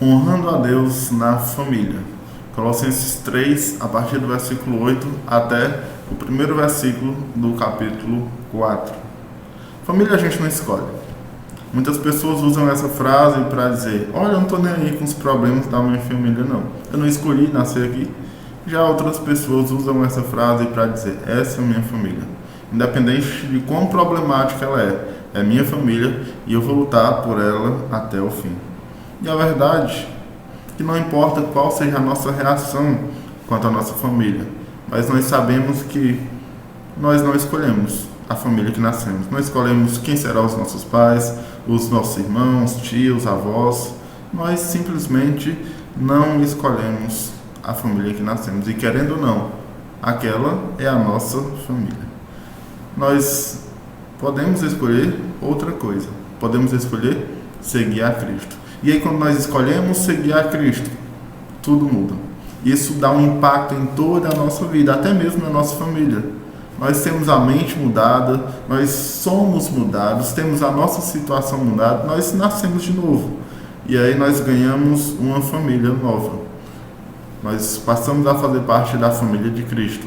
honrando a Deus na família. Colossenses 3, a partir do versículo 8 até o primeiro versículo do capítulo 4. Família a gente não escolhe. Muitas pessoas usam essa frase para dizer: olha, eu não estou nem aí com os problemas da minha família, não. Eu não escolhi nascer aqui. Já outras pessoas usam essa frase para dizer: essa é a minha família. Independente de quão problemática ela é minha família e eu vou lutar por ela até o fim. E a verdade é que não importa qual seja a nossa reação quanto à nossa família, mas nós sabemos que nós não escolhemos a família que nascemos. Não escolhemos quem serão os nossos pais, os nossos irmãos, tios, avós. Nós simplesmente não escolhemos a família que nascemos. E querendo ou não, aquela é a nossa família. Nós podemos escolher outra coisa. Podemos escolher seguir a Cristo. E aí quando nós escolhemos seguir a Cristo, tudo muda. Isso dá um impacto em toda a nossa vida, até mesmo na nossa família. Nós temos a mente mudada, nós somos mudados, temos a nossa situação mudada, nós nascemos de novo. E aí nós ganhamos uma família nova. Nós passamos a fazer parte da família de Cristo.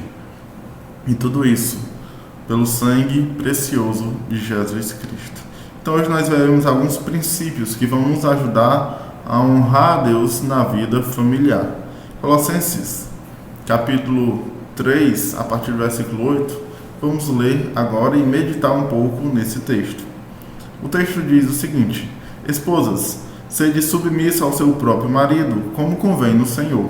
E tudo isso pelo sangue precioso de Jesus Cristo. Então hoje nós veremos alguns princípios que vão nos ajudar a honrar a Deus na vida familiar. Colossenses, capítulo 3, a partir do versículo 8, vamos ler agora e meditar um pouco nesse texto. O texto diz o seguinte: esposas, sede submissa ao seu próprio marido, como convém no Senhor.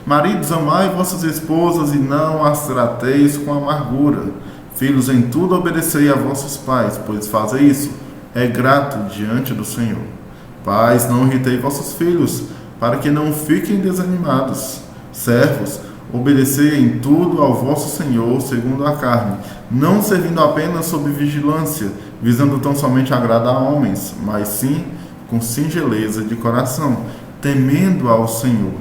Maridos, amai vossas esposas e não as trateis com amargura. Filhos, em tudo obedecei a vossos pais, pois fazer isso é grato diante do Senhor. Pais, não irritei vossos filhos, para que não fiquem desanimados. Servos, obedecei em tudo ao vosso Senhor segundo a carne, não servindo apenas sob vigilância, visando tão somente agradar a homens, mas sim com singeleza de coração, temendo ao Senhor.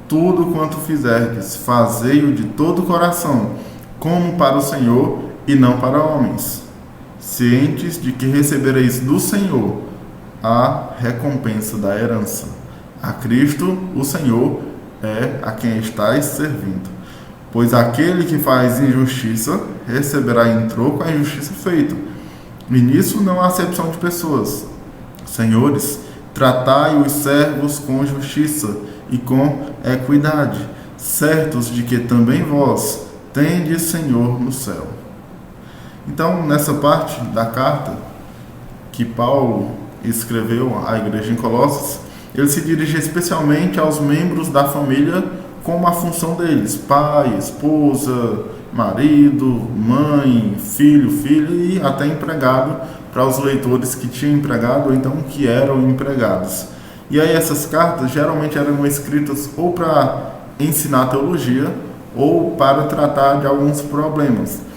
Tudo quanto fizerdes, fazei-o de todo o coração, como para o Senhor e não para homens, cientes de que recebereis do Senhor a recompensa da herança. A Cristo, o Senhor, é a quem estáis servindo. Pois aquele que faz injustiça receberá em troco a injustiça feita. E nisso não há acepção de pessoas. Senhores, tratai os servos com justiça e com equidade, certos de que também vós tendes Senhor no céu. Então, nessa parte da carta que Paulo escreveu à igreja em Colossos, ele se dirige especialmente aos membros da família como a função deles: pai, esposa, marido, mãe, filho, filha e até empregado, para os leitores que tinham empregado ou então que eram empregados. E aí essas cartas geralmente eram escritas ou para ensinar teologia ou para tratar de alguns problemas.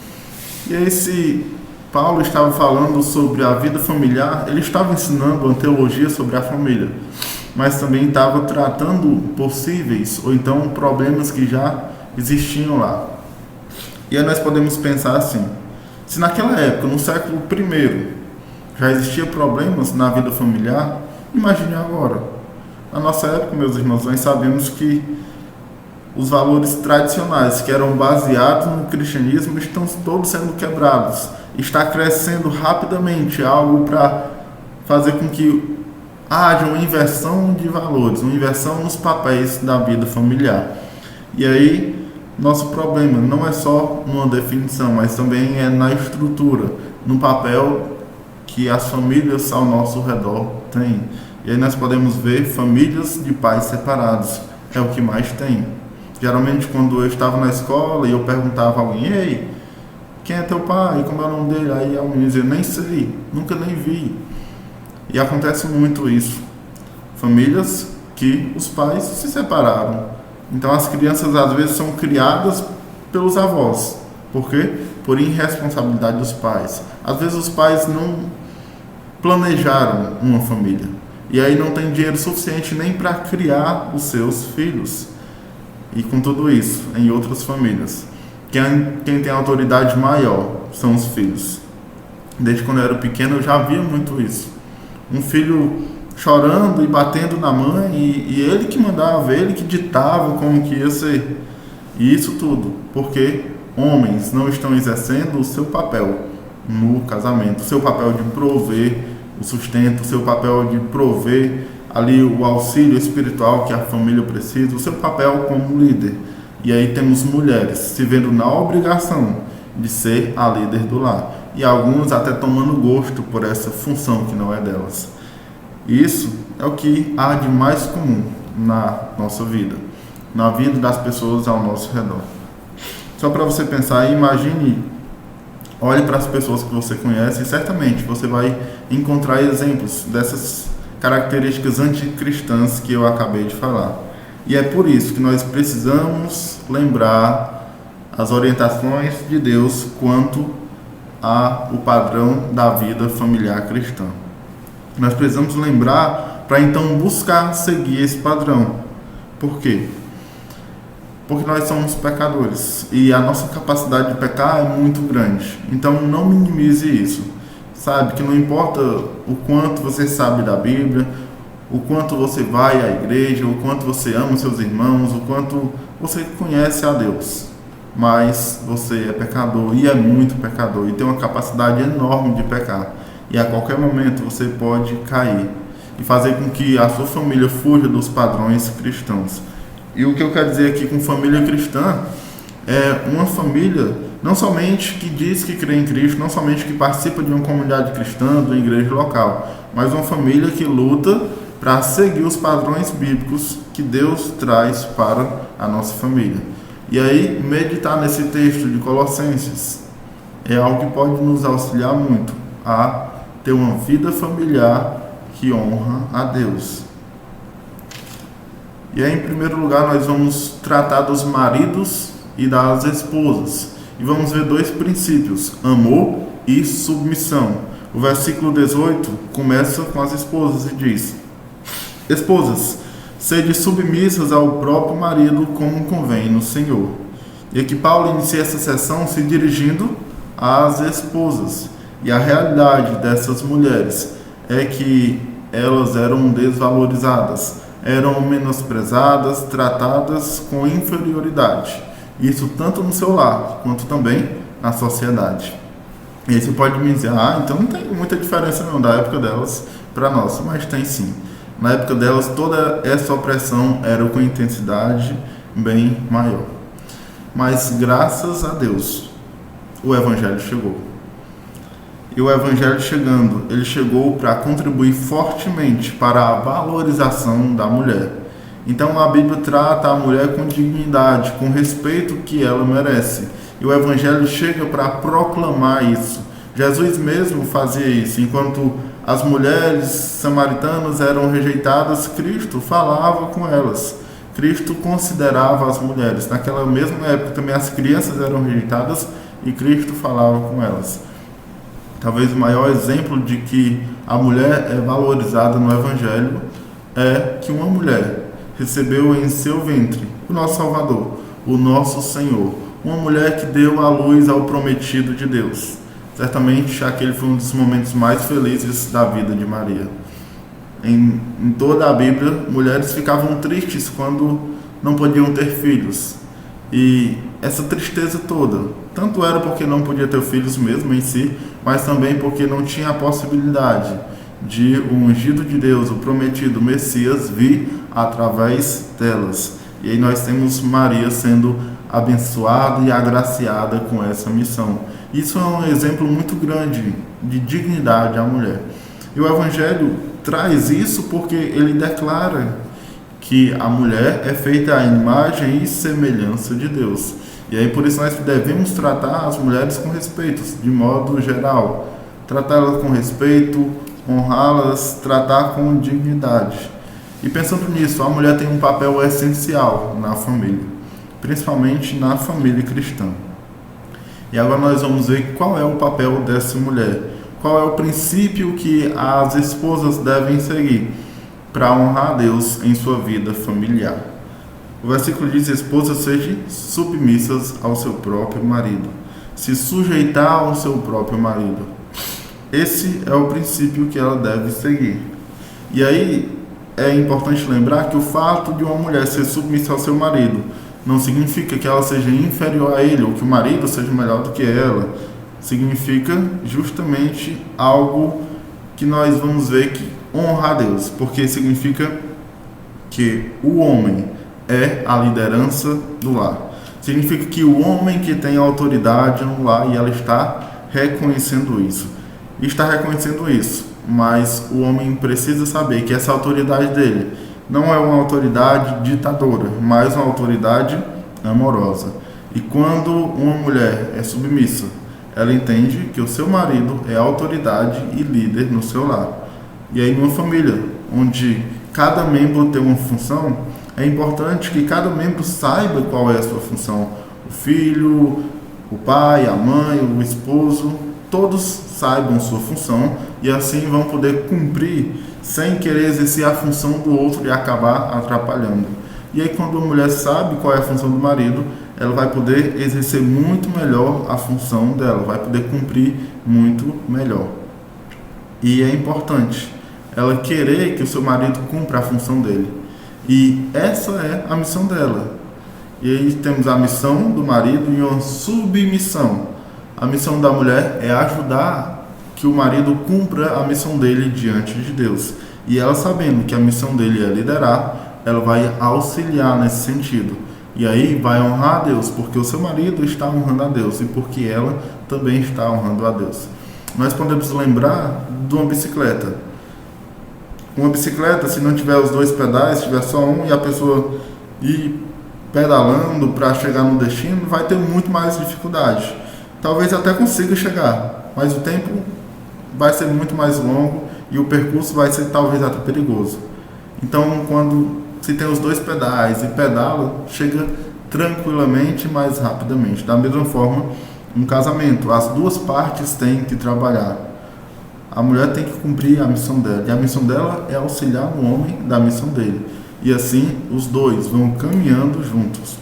E aí, se Paulo estava falando sobre a vida familiar, ele estava ensinando uma teologia sobre a família, mas também estava tratando possíveis ou então problemas que já existiam lá. E aí nós podemos pensar assim: se naquela época, no século I, já existia problemas na vida familiar, imagine agora. Na nossa época, meus irmãos, nós sabemos que os valores tradicionais que eram baseados no cristianismo estão todos sendo quebrados. Está crescendo rapidamente algo para fazer com que haja uma inversão de valores, uma inversão nos papéis da vida familiar. E aí, nosso problema não é só numa definição, mas também é na estrutura, no papel que as famílias ao nosso redor têm. E aí nós podemos ver famílias de pais separados, é o que mais tem. Geralmente, quando eu estava na escola e eu perguntava a alguém: ei, quem é teu pai? Como é o nome dele? Aí a menina dizia: nem sei, nunca nem vi. E acontece muito isso. Famílias que os pais se separaram. Então as crianças às vezes são criadas pelos avós. Por quê? Por irresponsabilidade dos pais. Às vezes os pais não planejaram uma família. E aí não tem dinheiro suficiente nem para criar os seus filhos. E com tudo isso, em outras famílias, quem tem autoridade maior são os filhos. Desde quando eu era pequeno eu já via muito isso. Um filho chorando e batendo na mãe, e ele que mandava, ele que ditava como que ia ser. E isso tudo porque homens não estão exercendo o seu papel no casamento, o seu papel de prover o sustento, o seu papel de prover ali o auxílio espiritual que a família precisa, o seu papel como líder. E aí temos mulheres se vendo na obrigação de ser a líder do lar, e alguns até tomando gosto por essa função que não é delas. Isso é o que há de mais comum na nossa vida, na vida das pessoas ao nosso redor. Só para você pensar, imagine, olhe para as pessoas que você conhece e certamente você vai encontrar exemplos dessas características anticristãs que eu acabei de falar. E é por isso que nós precisamos lembrar as orientações de Deus quanto ao padrão da vida familiar cristã. Nós precisamos lembrar para então buscar seguir esse padrão. Por quê? Porque nós somos pecadores e a nossa capacidade de pecar é muito grande. Então não minimize isso. Sabe que não importa o quanto você sabe da Bíblia, o quanto você vai à igreja, o quanto você ama seus irmãos, o quanto você conhece a Deus, mas você é pecador e é muito pecador e tem uma capacidade enorme de pecar. E a qualquer momento você pode cair e fazer com que a sua família fuja dos padrões cristãos. E o que eu quero dizer aqui com família cristã é uma família não somente que diz que crê em Cristo, não somente que participa de uma comunidade cristã, de uma igreja local, mas uma família que luta para seguir os padrões bíblicos que Deus traz para a nossa família. E aí, meditar nesse texto de Colossenses é algo que pode nos auxiliar muito a ter uma vida familiar que honra a Deus. E aí, em primeiro lugar, nós vamos tratar dos maridos e das esposas. E vamos ver dois princípios: amor e submissão. O versículo 18 começa com as esposas e diz: Esposas, sede submissas ao próprio marido como convém no Senhor. E aqui Paulo inicia essa sessão se dirigindo às esposas. E a realidade dessas mulheres é que elas eram desvalorizadas, eram menosprezadas, tratadas com inferioridade. Isso tanto no seu lar, quanto também na sociedade. E aí você pode me dizer, então não tem muita diferença não da época delas para a nossa, mas tem sim. Na época delas, toda essa opressão era com intensidade bem maior. Mas graças a Deus, o Evangelho chegou. E o Evangelho chegando, ele chegou para contribuir fortemente para a valorização da mulher. Então a Bíblia trata a mulher com dignidade, com respeito que ela merece. E o Evangelho chega para proclamar isso. Jesus mesmo fazia isso. Enquanto as mulheres samaritanas eram rejeitadas, Cristo falava com elas. Cristo considerava as mulheres. Naquela mesma época também as crianças eram rejeitadas e Cristo falava com elas. Talvez o maior exemplo de que a mulher é valorizada no Evangelho é que uma mulher recebeu em seu ventre o nosso Salvador, o nosso Senhor. Uma mulher que deu à luz ao prometido de Deus. Certamente aquele foi um dos momentos mais felizes da vida de Maria. Em toda a Bíblia, mulheres ficavam tristes quando não podiam ter filhos. E essa tristeza toda, tanto era porque não podia ter filhos mesmo em si, mas também porque não tinha a possibilidade de o ungido de Deus, o prometido Messias, vir através delas. E aí nós temos Maria sendo abençoada e agraciada com essa missão. Isso é um exemplo muito grande de dignidade à mulher. E o Evangelho traz isso porque ele declara que a mulher é feita à imagem e semelhança de Deus. E aí por isso nós devemos tratar as mulheres com respeito, de modo geral. Tratá-las com respeito, honrá-las, tratar com dignidade. E pensando nisso, a mulher tem um papel essencial na família, principalmente na família cristã. E agora nós vamos ver qual é o papel dessa mulher, qual é o princípio que as esposas devem seguir para honrar a Deus em sua vida familiar. O versículo diz: esposas, sejam submissas ao seu próprio marido, se sujeitar ao seu próprio marido. Esse é o princípio que ela deve seguir. E aí é importante lembrar que o fato de uma mulher ser submissa ao seu marido não significa que ela seja inferior a ele ou que o marido seja melhor do que ela. Significa justamente algo que nós vamos ver que honra a Deus, porque significa que o homem é a liderança do lar. Significa que o homem que tem autoridade no lar, e ela está reconhecendo isso. Está reconhecendo isso, mas o homem precisa saber que essa autoridade dele não é uma autoridade ditadora, mas uma autoridade amorosa. E quando uma mulher é submissa, ela entende que o seu marido é autoridade e líder no seu lar. E aí, numa família onde cada membro tem uma função, é importante que cada membro saiba qual é a sua função. O filho, o pai, a mãe, o esposo, todos saibam sua função e assim vão poder cumprir sem querer exercer a função do outro e acabar atrapalhando. E aí, quando a mulher sabe qual é a função do marido, ela vai poder exercer muito melhor a função dela, vai poder cumprir muito melhor. E é importante ela querer que o seu marido cumpra a função dele. E essa é a missão dela. E aí temos a missão do marido e uma submissão. A missão da mulher é ajudar que o marido cumpra a missão dele diante de Deus. E ela, sabendo que a missão dele é liderar, ela vai auxiliar nesse sentido. E aí vai honrar a Deus, porque o seu marido está honrando a Deus e porque ela também está honrando a Deus. Nós podemos lembrar de uma bicicleta. Uma bicicleta, se não tiver os dois pedais, se tiver só um e a pessoa ir pedalando para chegar no destino, vai ter muito mais dificuldade. Talvez até consiga chegar, mas o tempo vai ser muito mais longo e o percurso vai ser talvez até perigoso. Então, quando se tem os dois pedais e pedala, chega tranquilamente e mais rapidamente. Da mesma forma, um casamento, as duas partes têm que trabalhar. A mulher tem que cumprir a missão dela, e a missão dela é auxiliar o homem da missão dele. E assim, os dois vão caminhando juntos.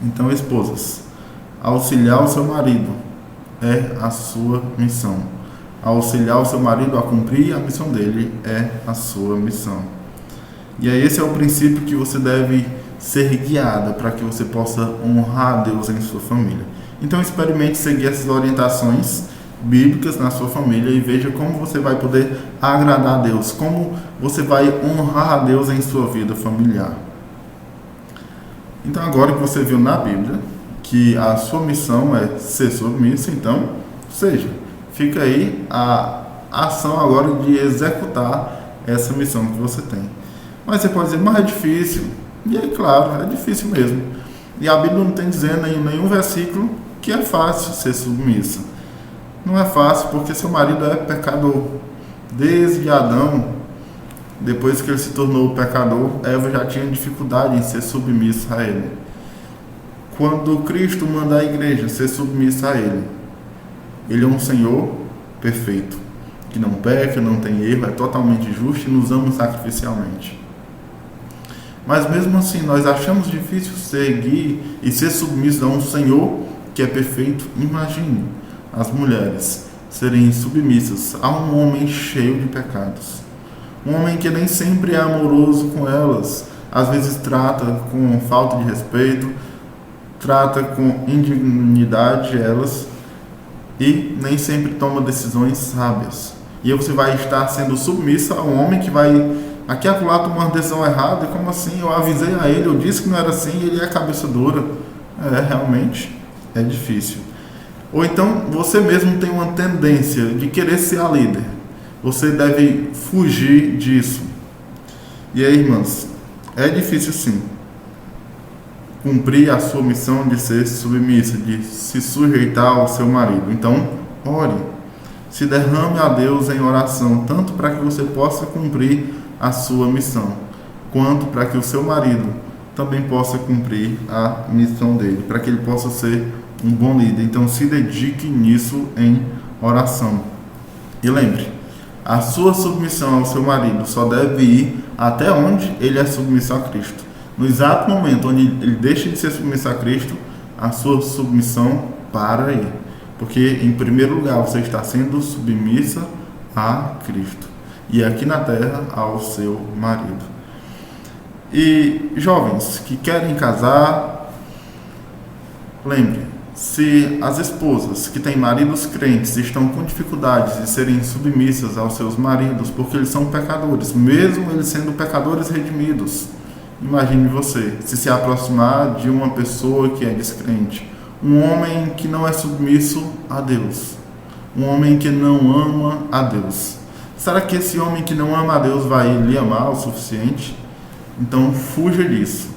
Então, esposas, auxiliar o seu marido é a sua missão. Auxiliar o seu marido a cumprir a missão dele é a sua missão. E aí esse é o princípio que você deve ser guiada para que você possa honrar a Deus em sua família. Então experimente seguir essas orientações bíblicas na sua família e veja como você vai poder agradar a Deus, como você vai honrar a Deus em sua vida familiar. Então agora que você viu na Bíblia que a sua missão é ser submissa, então fica aí a ação agora de executar essa missão que você tem. Mas você pode dizer, mas é difícil. E é claro, é difícil mesmo. E a Bíblia não tem dizendo em nenhum versículo que é fácil ser submissa. Não é fácil porque seu marido é pecador. Desde Adão, depois que ele se tornou pecador, Eva já tinha dificuldade em ser submissa a ele. Quando Cristo manda a igreja ser submissa a ele, ele é um Senhor perfeito, que não peca, não tem erro, é totalmente justo e nos ama sacrificialmente. Mas mesmo assim, nós achamos difícil seguir e ser submissos a um Senhor que é perfeito. Imagine as mulheres serem submissas a um homem cheio de pecados. Um homem que nem sempre é amoroso com elas, às vezes trata com falta de respeito, trata com indignidade elas e nem sempre toma decisões sábias. E aí você vai estar sendo submissa a um homem que vai aqui e acolá tomar uma decisão errada. E como assim? Eu avisei a ele, eu disse que não era assim e ele é cabeça dura. Realmente é difícil. Ou então você mesmo tem uma tendência de querer ser a líder. Você deve fugir disso. E aí, irmãs, é difícil sim cumprir a sua missão de ser submissa, de se sujeitar ao seu marido. Então, ore. Se derrame a Deus em oração, tanto para que você possa cumprir a sua missão, quanto para que o seu marido também possa cumprir a missão dele, para que ele possa ser um bom líder. Então se dedique nisso em oração. E lembre, a sua submissão ao seu marido só deve ir até onde ele é submisso a Cristo. No exato momento onde ele deixa de ser submisso a Cristo, a sua submissão para aí. Porque, em primeiro lugar, você está sendo submissa a Cristo. e aqui na terra ao seu marido. E jovens que querem casar, lembre, se as esposas que têm maridos crentes estão com dificuldades de serem submissas aos seus maridos porque eles são pecadores, mesmo eles sendo pecadores redimidos, imagine você se aproximar de uma pessoa que é descrente, um homem que não é submisso a Deus, um homem que não ama a Deus. Será que esse homem que não ama a Deus vai lhe amar o suficiente? Então fuja disso.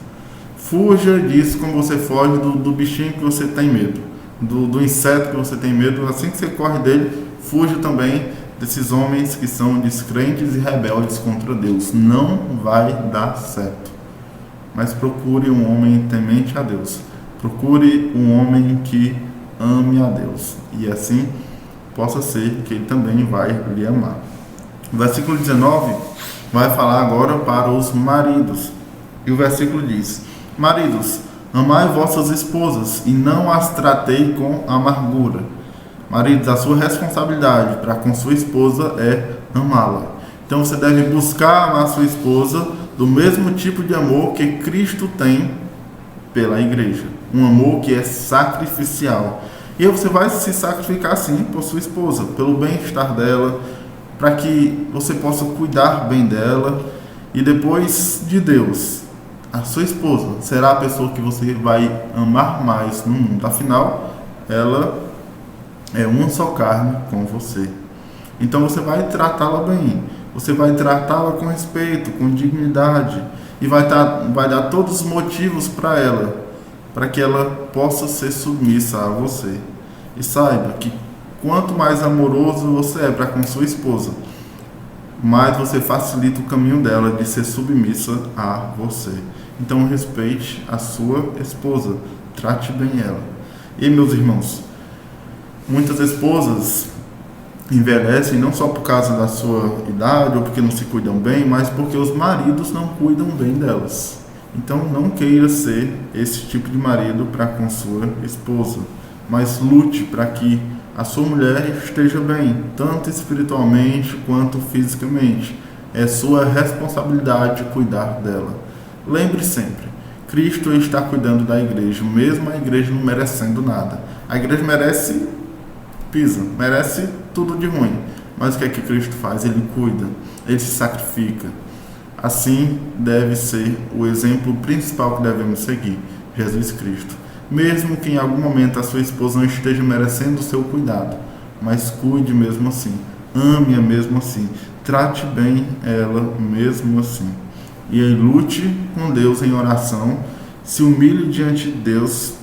Fuja disso como você foge do bichinho que você tem medo, do inseto que você tem medo. Assim que você corre dele, fuja também desses homens que são descrentes e rebeldes contra Deus. Não vai dar certo. Mas procure um homem temente a Deus. Procure um homem que ame a Deus. E assim possa ser que ele também vai lhe amar. O versículo 19 vai falar agora para os maridos. E o versículo diz: maridos, amai vossas esposas e não as tratei com amargura. Maridos, a sua responsabilidade para com sua esposa é amá-la. Então você deve buscar amar sua esposa do mesmo tipo de amor que Cristo tem pela igreja. Um amor que é sacrificial. E você vai se sacrificar sim por sua esposa, pelo bem-estar dela, para que você possa cuidar bem dela. E depois de Deus, a sua esposa será a pessoa que você vai amar mais no mundo. Afinal, ela é uma só carne com você. Então você vai tratá-la bem. Você vai tratá-la com respeito, com dignidade. E vai dar todos os motivos para ela, para que ela possa ser submissa a você. E saiba que quanto mais amoroso você é para com sua esposa, mais você facilita o caminho dela de ser submissa a você. Então respeite a sua esposa, trate bem ela. E meus irmãos, muitas esposas envelhecem não só por causa da sua idade ou porque não se cuidam bem, mas porque os maridos não cuidam bem delas. Então não queira ser esse tipo de marido para com sua esposa, mas lute para que a sua mulher esteja bem, tanto espiritualmente quanto fisicamente. É sua responsabilidade cuidar dela. Lembre sempre, Cristo está cuidando da igreja, mesmo a igreja não merecendo nada. A igreja merece tudo de ruim, mas o que é que Cristo faz? Ele cuida, ele se sacrifica. Assim deve ser o exemplo principal que devemos seguir, Jesus Cristo. Mesmo que em algum momento a sua esposa não esteja merecendo o seu cuidado, mas cuide mesmo assim, ame-a mesmo assim, trate bem ela mesmo assim. E aí lute com Deus em oração, se humilhe diante de Deus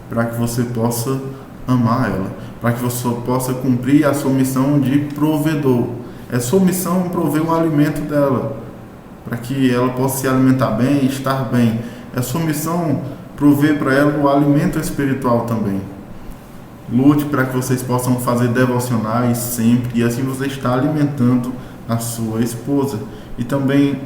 para que você possa amar ela, para que você possa cumprir a sua missão de provedor. É sua missão prover o alimento dela, para que ela possa se alimentar bem, estar bem. É sua missão prover para ela o alimento espiritual também. Lute para que vocês possam fazer devocionais sempre, e assim você está alimentando a sua esposa. E também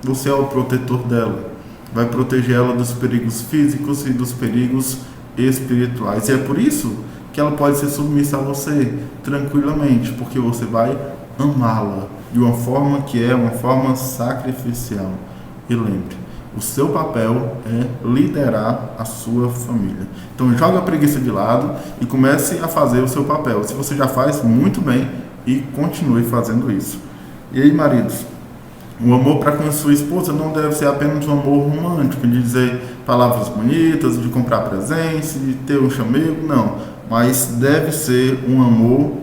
você é o protetor dela, vai proteger ela dos perigos físicos e dos perigos espirituais. E é por isso que ela pode ser submissa a você tranquilamente, porque você vai amá-la de uma forma que é uma forma sacrificial. E lembre, o seu papel é liderar a sua família. Então joga a preguiça de lado e comece a fazer o seu papel. Se você já faz, muito bem, e continue fazendo isso. E aí, maridos, o amor para com a sua esposa não deve ser apenas um amor romântico, de dizer palavras bonitas, de comprar presentes, de ter um chamego, não. Mas deve ser um amor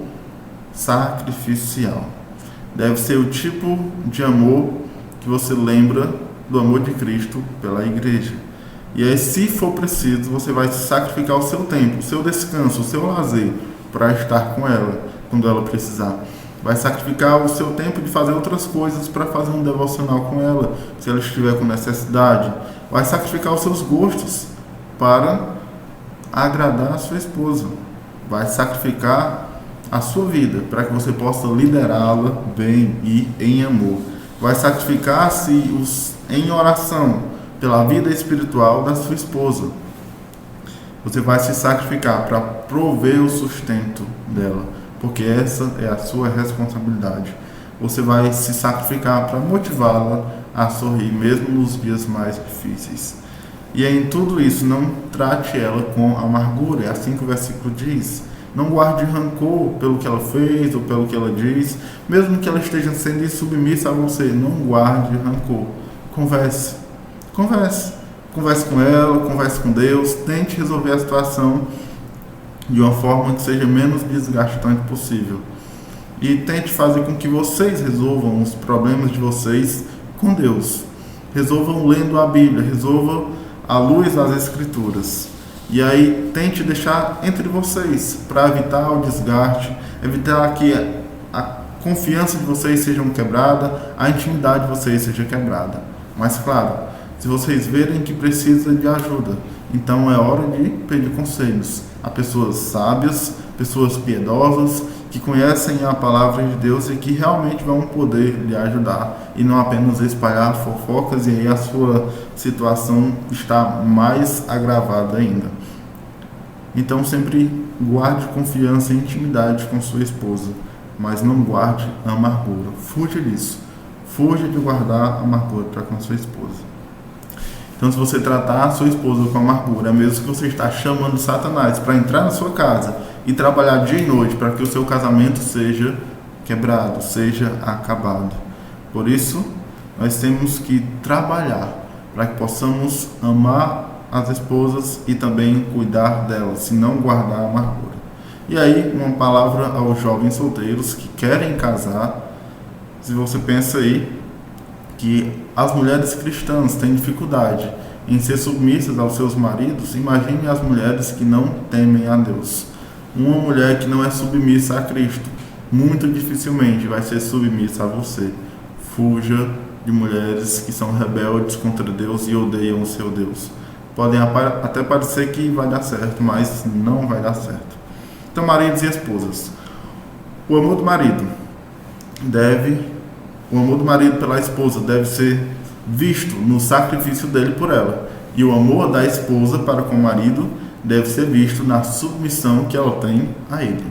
sacrificial. Deve ser o tipo de amor que você lembra do amor de Cristo pela igreja. E aí, se for preciso, você vai sacrificar o seu tempo, o seu descanso, o seu lazer para estar com ela quando ela precisar. Vai sacrificar o seu tempo de fazer outras coisas para fazer um devocional com ela, se ela estiver com necessidade. Vai sacrificar os seus gostos para agradar a sua esposa. Vai sacrificar a sua vida para que você possa liderá-la bem e em amor. Vai sacrificar-se em oração pela vida espiritual da sua esposa. Você vai se sacrificar para prover o sustento dela, porque essa é a sua responsabilidade. você vai se sacrificar para motivá-la a sorrir, mesmo nos dias mais difíceis. E em tudo isso, não trate ela com amargura, é assim que o versículo diz. Não guarde rancor pelo que ela fez ou pelo que ela diz, mesmo que ela esteja sendo insubmissa a você, não guarde rancor. Converse com ela, converse com Deus, tente resolver a situação de uma forma que seja menos desgastante possível. E tente fazer com que vocês resolvam os problemas de vocês com Deus. Resolvam lendo a Bíblia, resolvam à luz das Escrituras. E aí tente deixar entre vocês, para evitar o desgaste, evitar que a confiança de vocês seja quebrada, a intimidade de vocês seja quebrada. Mas claro, se vocês verem que precisa de ajuda, então é hora de pedir conselhos a pessoas sábias, pessoas piedosas, que conhecem a palavra de Deus e que realmente vão poder lhe ajudar e não apenas espalhar fofocas, e aí a sua situação está mais agravada ainda. Então sempre guarde confiança e intimidade com sua esposa, mas não guarde amargura. Fuja disso. Fuja de guardar amargura para com sua esposa. Então, se você tratar a sua esposa com amargura, é mesmo que você está chamando Satanás para entrar na sua casa e trabalhar dia e noite para que o seu casamento seja quebrado, seja acabado. Por isso, nós temos que trabalhar para que possamos amar as esposas e também cuidar delas, se não guardar amargura. E aí, uma palavra aos jovens solteiros que querem casar. Se você pensa aí que as mulheres cristãs têm dificuldade em ser submissas aos seus maridos, imagine as mulheres que não temem a Deus. Uma mulher que não é submissa a Cristo, muito dificilmente vai ser submissa a você. Fuja de mulheres que são rebeldes contra Deus e odeiam o seu Deus. Podem até parecer que vai dar certo, mas não vai dar certo. Então, maridos e esposas, o amor do marido pela esposa deve ser visto no sacrifício dele por ela. E o amor da esposa para com o marido deve ser visto na submissão que ela tem a ele.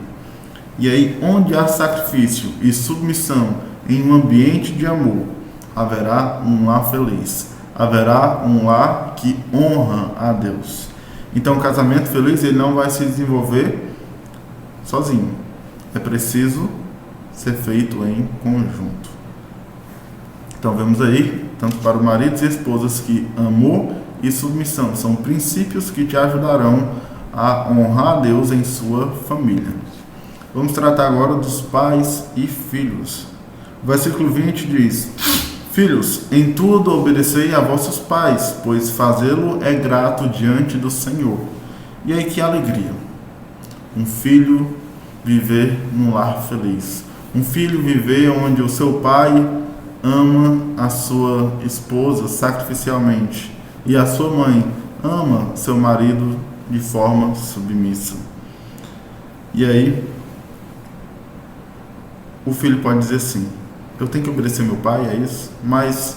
E aí, onde há sacrifício e submissão em um ambiente de amor, haverá um lar feliz. Haverá um lar que honra a Deus. Então, o casamento feliz ele não vai se desenvolver sozinho. É preciso ser feito em conjunto. Então vemos aí, tanto para os maridos e esposas, que amor e submissão são princípios que te ajudarão a honrar a Deus em sua família. Vamos tratar agora dos pais e filhos. O versículo 20 diz: Filhos, em tudo obedecei a vossos pais, pois fazê-lo é grato diante do Senhor. E aí que alegria! Um filho viver num lar feliz. Um filho viver onde o seu pai ama a sua esposa sacrificialmente e a sua mãe ama seu marido de forma submissa. E aí o filho pode dizer assim: eu tenho que obedecer meu pai, é isso? Mas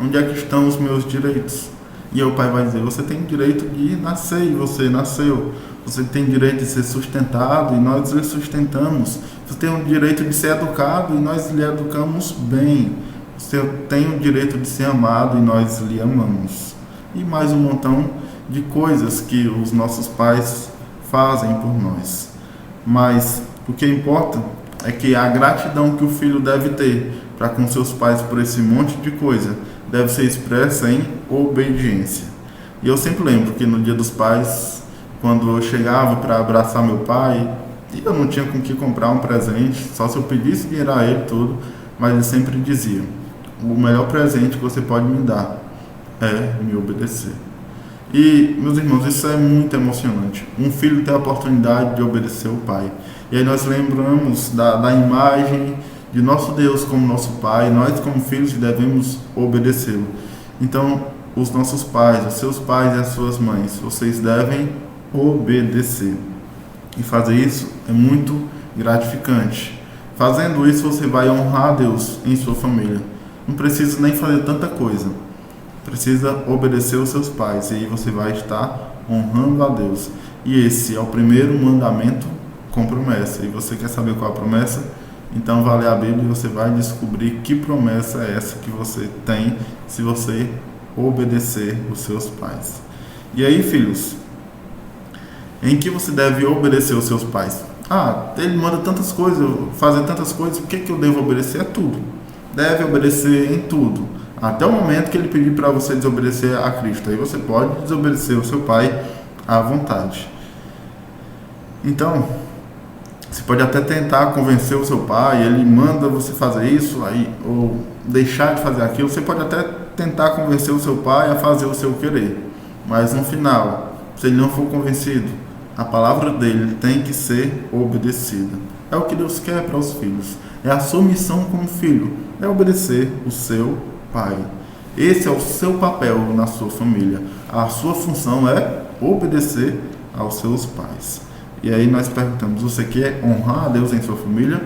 onde é que estão os meus direitos? E aí o pai vai dizer: você tem direito de nascer e você nasceu. Você tem direito de ser sustentado e nós lhe sustentamos. Você tem o direito de ser educado e nós lhe educamos bem. Você tem o direito de ser amado e nós lhe amamos. E mais um montão de coisas que os nossos pais fazem por nós. Mas o que importa é que a gratidão que o filho deve ter para com seus pais por esse monte de coisa deve ser expressa em obediência. E eu sempre lembro que no Dia dos Pais, quando eu chegava para abraçar meu pai, e eu não tinha com que comprar um presente, só se eu pedisse dinheiro a ele tudo, mas ele sempre dizia: o melhor presente que você pode me dar é me obedecer. E, meus irmãos, isso é muito emocionante. Um filho ter a oportunidade de obedecer o pai. E aí nós lembramos da imagem de nosso Deus como nosso pai. Nós, como filhos, devemos obedecê-lo. Então, os nossos pais, os seus pais e as suas mães, vocês devem obedecer. E fazer isso é muito gratificante. Fazendo isso, você vai honrar a Deus em sua família. Não precisa nem fazer tanta coisa. Precisa obedecer os seus pais. E aí você vai estar honrando a Deus. E esse é o primeiro mandamento com promessa. E você quer saber qual é a promessa? Então vai ler a Bíblia e você vai descobrir que promessa é essa que você tem se você obedecer os seus pais. E aí, filhos, em que você deve obedecer os seus pais? Ele manda tantas coisas, fazer tantas coisas, o que eu devo obedecer? É tudo. Deve obedecer em tudo, até o momento que ele pedir para você desobedecer a Cristo. Aí você pode desobedecer o seu pai à vontade. Então, você pode até tentar convencer o seu pai, ele manda você fazer isso, ou deixar de fazer aquilo. Você pode até tentar convencer o seu pai a fazer o seu querer. Mas no final, se ele não for convencido, a palavra dele tem que ser obedecida. É o que Deus quer para os filhos. É a sua missão como filho. É obedecer o seu pai. Esse é o seu papel na sua família. A sua função é obedecer aos seus pais. E aí nós perguntamos, você quer honrar a Deus em sua família?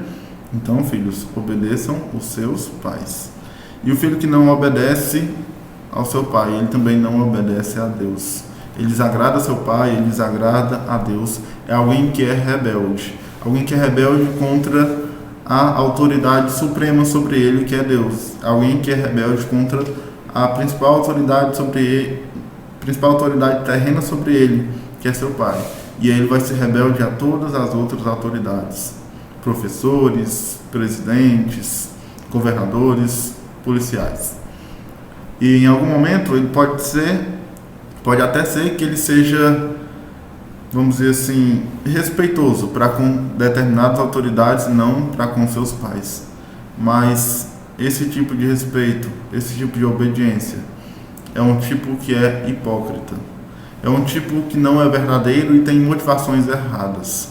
Então, filhos, obedeçam os seus pais. E o filho que não obedece ao seu pai, ele também não obedece a Deus. Ele desagrada seu pai, ele desagrada a Deus. É alguém que é rebelde. Alguém que é rebelde contra a autoridade suprema sobre ele, que é Deus. Alguém que é rebelde contra a principal autoridade sobre ele, principal autoridade terrena sobre ele, que é seu pai. E aí ele vai ser rebelde a todas as outras autoridades. Professores, presidentes, governadores, policiais. E em algum momento ele pode até ser que ele seja, vamos dizer assim, respeitoso para com determinadas autoridades, não para com seus pais. Mas esse tipo de respeito, esse tipo de obediência, é um tipo que é hipócrita. É um tipo que não é verdadeiro e tem motivações erradas.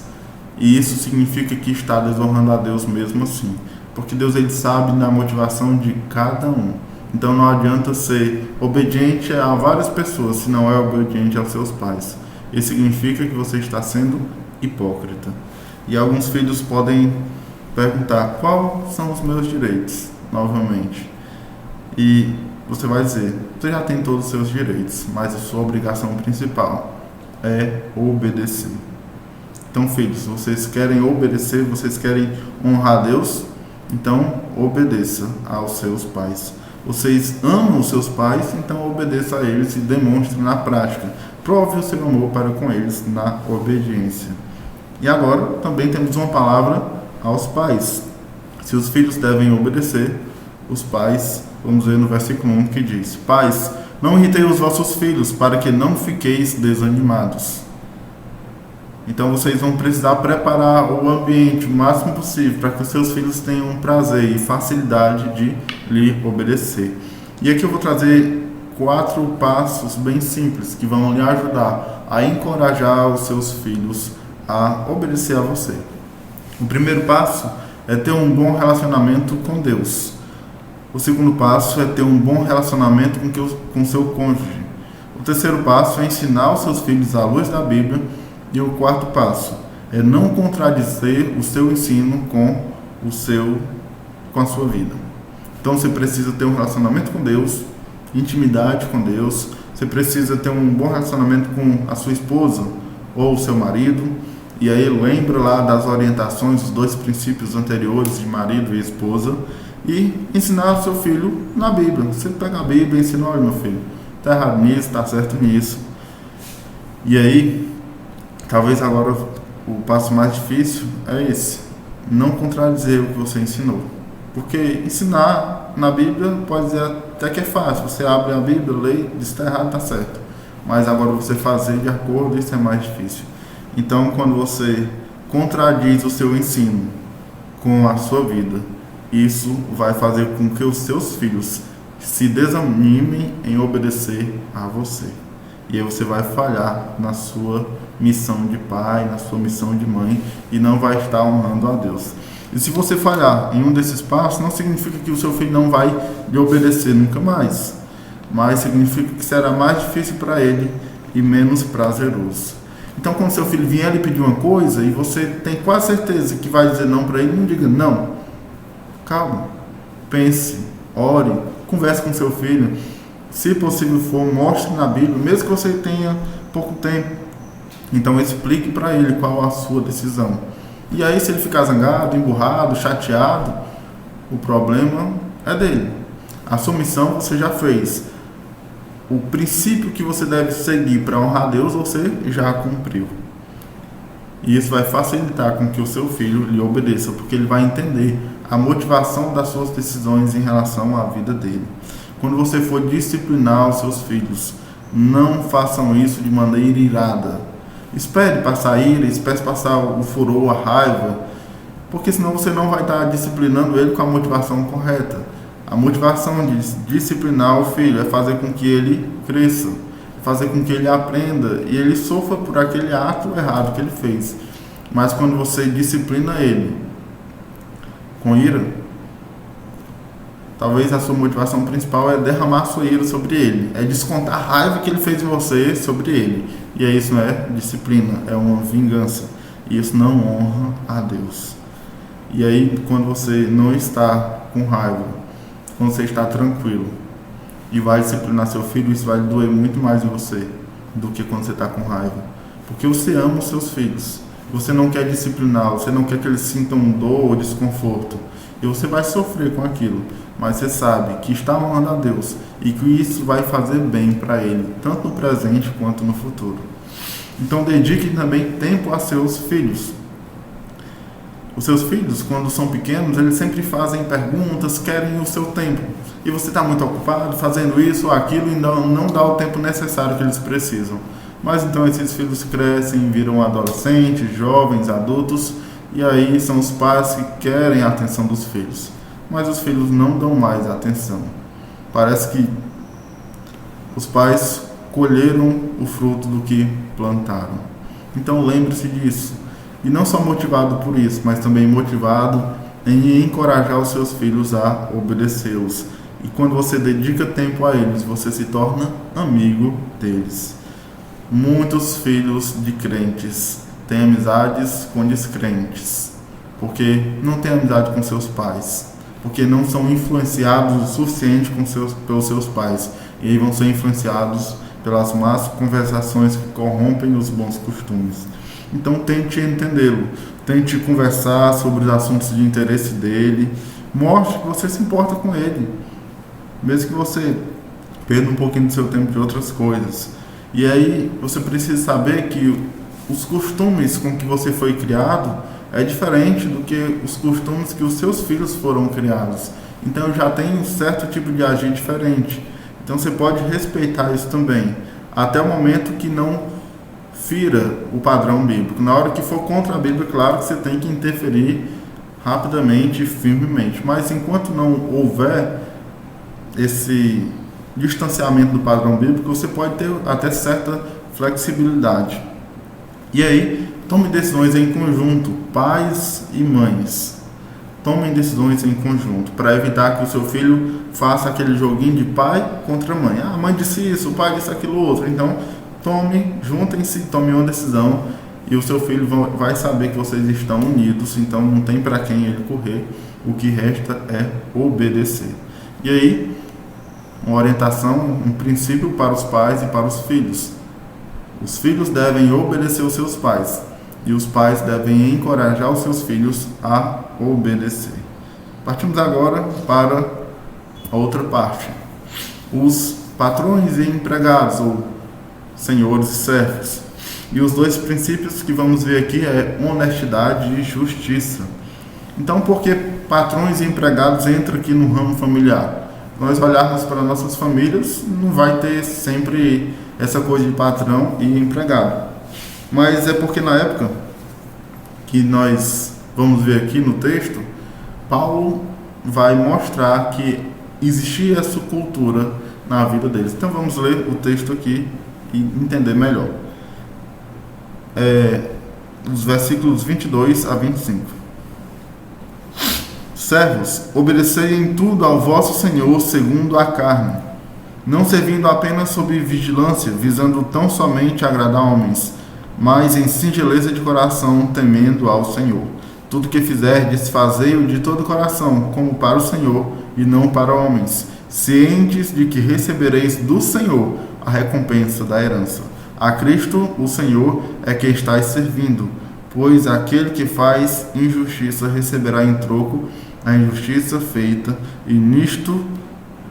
E isso significa que está desonrando a Deus mesmo assim. Porque Deus, ele sabe da motivação de cada um. Então não adianta ser obediente a várias pessoas se não é obediente aos seus pais. Isso significa que você está sendo hipócrita. E alguns filhos podem perguntar, quais são os meus direitos? Novamente. E você vai dizer, você já tem todos os seus direitos, mas a sua obrigação principal é obedecer. Então, filhos, vocês querem obedecer, vocês querem honrar a Deus? Então, obedeça aos seus pais. Vocês amam os seus pais, então obedeça a eles e demonstre na prática. Prove o seu amor para com eles na obediência. E agora, também temos uma palavra aos pais. Se os filhos devem obedecer, os pais, vamos ver no versículo 1 que diz: Pais, não irritei os vossos filhos, para que não fiqueis desanimados. Então vocês vão precisar preparar o ambiente o máximo possível para que os seus filhos tenham prazer e facilidade de lhe obedecer. E aqui eu vou trazer 4 passos bem simples que vão lhe ajudar a encorajar os seus filhos a obedecer a você. O primeiro passo é ter um bom relacionamento com Deus. O segundo passo é ter um bom relacionamento com seu cônjuge. O terceiro passo é ensinar os seus filhos à luz da Bíblia. E o quarto passo é não contradizer o seu ensino com a sua vida. Então você precisa ter um relacionamento com Deus, intimidade com Deus. Você precisa ter um bom relacionamento com a sua esposa ou o seu marido. E aí lembra lá das orientações, os 2 princípios anteriores de marido e esposa. E ensinar o seu filho na Bíblia. Você pega a Bíblia e ensina: olha, meu filho, está errado nisso, está certo nisso. E aí, talvez agora o passo mais difícil é esse: não contradizer o que você ensinou. Porque ensinar na Bíblia pode dizer até que é fácil. Você abre a Bíblia, lê, diz está errado, está certo. Mas agora você fazer de acordo, isso é mais difícil. Então, quando você contradiz o seu ensino com a sua vida, isso vai fazer com que os seus filhos se desanimem em obedecer a você. E aí você vai falhar na sua missão de pai, na sua missão de mãe, e não vai estar honrando a Deus. E se você falhar em um desses passos, não significa que o seu filho não vai lhe obedecer nunca mais, mas significa que será mais difícil para ele e menos prazeroso. Então, quando seu filho vier lhe pedir uma coisa e você tem quase certeza que vai dizer não para ele, não diga não. Calma, pense, ore, converse com seu filho. Se possível for, mostre na Bíblia, mesmo que você tenha pouco tempo. Então explique para ele qual a sua decisão. E aí, se ele ficar zangado, emburrado, chateado, o problema é dele. A sua missão você já fez. O princípio que você deve seguir para honrar a Deus, você já cumpriu. E isso vai facilitar com que o seu filho lhe obedeça, porque ele vai entender a motivação das suas decisões em relação à vida dele. Quando você for disciplinar os seus filhos, não façam isso de maneira irada. Espere passar a ira, espere passar o furor, a raiva, porque senão você não vai estar disciplinando ele com a motivação correta. A motivação de disciplinar o filho é fazer com que ele cresça, fazer com que ele aprenda e ele sofra por aquele ato errado que ele fez. Mas quando você disciplina ele com ira, talvez a sua motivação principal é derramar sua ira sobre ele, é descontar a raiva que ele fez em você sobre ele. E aí isso não é disciplina, é uma vingança. E isso não honra a Deus. E aí quando você não está com raiva, quando você está tranquilo e vai disciplinar seu filho, isso vai doer muito mais em você do que quando você está com raiva. Porque você ama os seus filhos. Você não quer disciplinar, você não quer que eles sintam dor ou desconforto. E você vai sofrer com aquilo. Mas você sabe que está honrando a Deus e que isso vai fazer bem para ele, tanto no presente quanto no futuro. Então dedique também tempo a seus filhos. Os seus filhos, quando são pequenos, eles sempre fazem perguntas, querem o seu tempo. E você está muito ocupado fazendo isso ou aquilo e não dá o tempo necessário que eles precisam. Mas então esses filhos crescem, viram adolescentes, jovens, adultos, e aí são os pais que querem a atenção dos filhos. Mas os filhos não dão mais atenção. Parece que os pais colheram o fruto do que plantaram. Então lembre-se disso. E não só motivado por isso, mas também motivado em encorajar os seus filhos a obedecê-los. E quando você dedica tempo a eles, você se torna amigo deles. Muitos filhos de crentes têm amizades com descrentes, porque não têm amizade com seus pais, porque não são influenciados o suficiente pelos seus pais, e aí vão ser influenciados pelas más conversações que corrompem os bons costumes. Então tente entendê-lo, tente conversar sobre os assuntos de interesse dele, mostre que você se importa com ele, mesmo que você perda um pouquinho do seu tempo de outras coisas. E aí você precisa saber que os costumes com que você foi criado é diferente do que os costumes que os seus filhos foram criados. Então já tem um certo tipo de agir diferente. Então você pode respeitar isso também, até o momento que não fira o padrão bíblico. Na hora que for contra a Bíblia, claro que você tem que interferir rapidamente e firmemente. Mas enquanto não houver esse distanciamento do padrão bíblico, você pode ter até certa flexibilidade. E aí, tome decisões em conjunto, pais e mães. Tomem decisões em conjunto, para evitar que o seu filho faça aquele joguinho de pai contra mãe. Ah, a mãe disse isso, o pai disse aquilo outro. Então, juntem-se, tome uma decisão e o seu filho vai saber que vocês estão unidos, então não tem para quem ele correr, o que resta é obedecer. E aí, uma orientação, um princípio para os pais e para os filhos. Os filhos devem obedecer os seus pais e os pais devem encorajar os seus filhos a obedecer. Partimos agora para a outra parte. Os patrões e empregados, ou senhores e servos. E os dois princípios que vamos ver aqui é honestidade e justiça. Então, por que patrões e empregados entram aqui no ramo familiar? Nós olharmos para nossas famílias, não vai ter sempre essa coisa de patrão e empregado. Mas é porque na época que nós vamos ver aqui no texto, Paulo vai mostrar que existia essa cultura na vida deles. Então vamos ler o texto aqui e entender melhor. Os versículos 22 a 25. Servos, obedecei em tudo ao vosso Senhor segundo a carne, não servindo apenas sob vigilância, visando tão somente agradar homens, mas em singeleza de coração, temendo ao Senhor. Tudo que fizerdes, fazei-o de todo o coração, como para o Senhor e não para homens, cientes de que recebereis do Senhor a recompensa da herança. A Cristo, o Senhor, é que estáis servindo, pois aquele que faz injustiça receberá em troco a injustiça feita, e nisto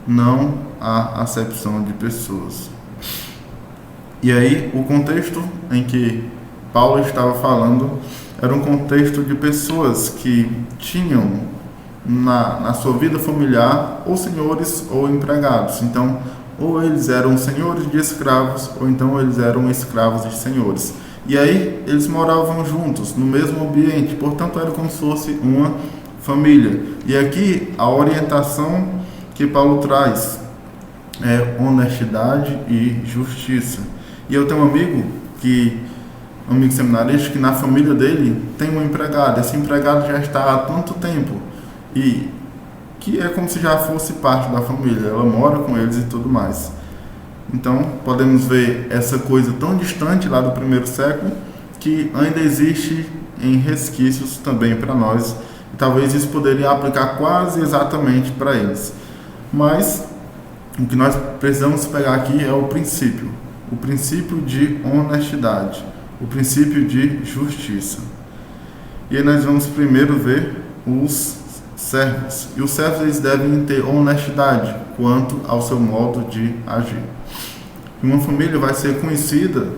não há acepção de pessoas. E aí, o contexto em que Paulo estava falando era um contexto de pessoas que tinham na sua vida familiar ou senhores ou empregados. Então, ou eles eram senhores de escravos, ou então eles eram escravos de senhores. E aí, eles moravam juntos, no mesmo ambiente, portanto, era como se fosse uma família. E aqui, a orientação que Paulo traz é honestidade e justiça. E eu tenho um amigo seminarista, que na família dele tem um empregado. Esse empregado já está há tanto tempo e que é como se já fosse parte da família. Ela mora com eles e tudo mais. Então podemos ver essa coisa tão distante lá do primeiro século que ainda existe em resquícios também para nós. E talvez isso poderia aplicar quase exatamente para eles. Mas o que nós precisamos pegar aqui é o princípio de honestidade, o princípio de justiça. E aí nós vamos primeiro ver os servos. E os servos, eles devem ter honestidade quanto ao seu modo de agir. Uma família vai ser conhecida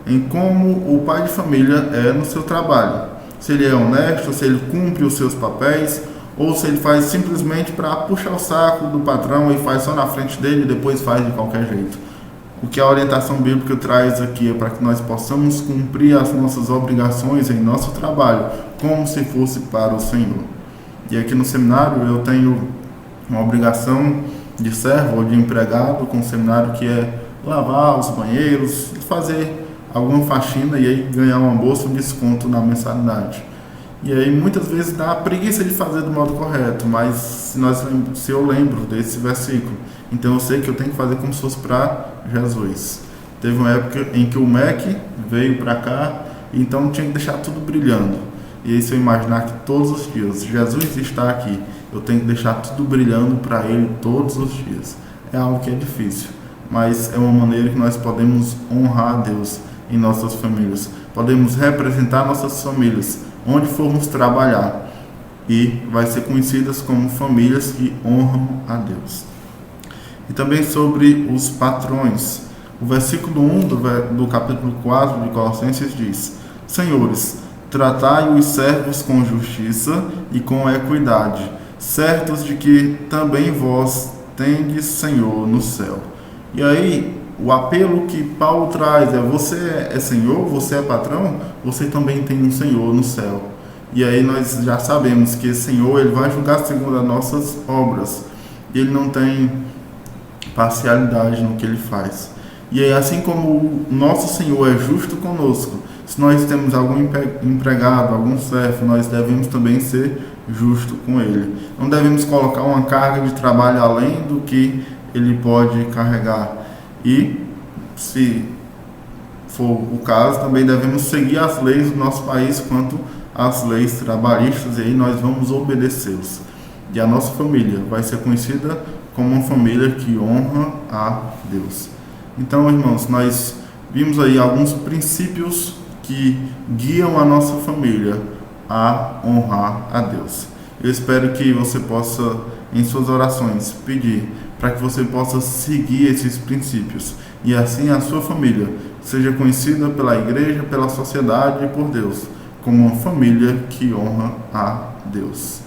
em como o pai de família é no seu trabalho. Se ele é honesto, se ele cumpre os seus papéis, ou se ele faz simplesmente para puxar o saco do patrão e faz só na frente dele e depois faz de qualquer jeito. O que a orientação bíblica traz aqui é para que nós possamos cumprir as nossas obrigações em nosso trabalho, como se fosse para o Senhor. E aqui no seminário eu tenho uma obrigação de servo ou de empregado com o seminário, que é lavar os banheiros, fazer alguma faxina e aí ganhar uma bolsa, um desconto na mensalidade. E aí muitas vezes dá a preguiça de fazer do modo correto, mas se eu lembro desse versículo, então eu sei que eu tenho que fazer como se fosse para Jesus. Teve uma época em que o MEC veio para cá, então tinha que deixar tudo brilhando. E aí se eu imaginar que todos os dias Jesus está aqui, eu tenho que deixar tudo brilhando para Ele todos os dias. É algo que é difícil, mas é uma maneira que nós podemos honrar a Deus em nossas famílias. Podemos representar nossas famílias onde formos trabalhar, e vai ser conhecidas como famílias que honram a Deus. E também sobre os patrões. O versículo 1 do capítulo 4 de Colossenses diz: Senhores, tratai os servos com justiça e com equidade, certos de que também vós tendes Senhor no céu. E aí, o apelo que Paulo traz é: você é Senhor, você é patrão, você também tem um Senhor no céu. E aí nós já sabemos que esse Senhor, ele vai julgar segundo as nossas obras. E ele não tem parcialidade no que ele faz. E aí, assim como o nosso Senhor é justo conosco, se nós temos algum empregado, algum servo, nós devemos também ser justo com ele. Não devemos colocar uma carga de trabalho além do que ele pode carregar. E, se for o caso, também devemos seguir as leis do nosso país quanto às leis trabalhistas, e aí nós vamos obedecê-los. E a nossa família vai ser conhecida como uma família que honra a Deus. Então, irmãos, nós vimos aí alguns princípios que guiam a nossa família a honrar a Deus. Eu espero que você possa, em suas orações, pedir para que você possa seguir esses princípios, e assim a sua família seja conhecida pela igreja, pela sociedade e por Deus como uma família que honra a Deus.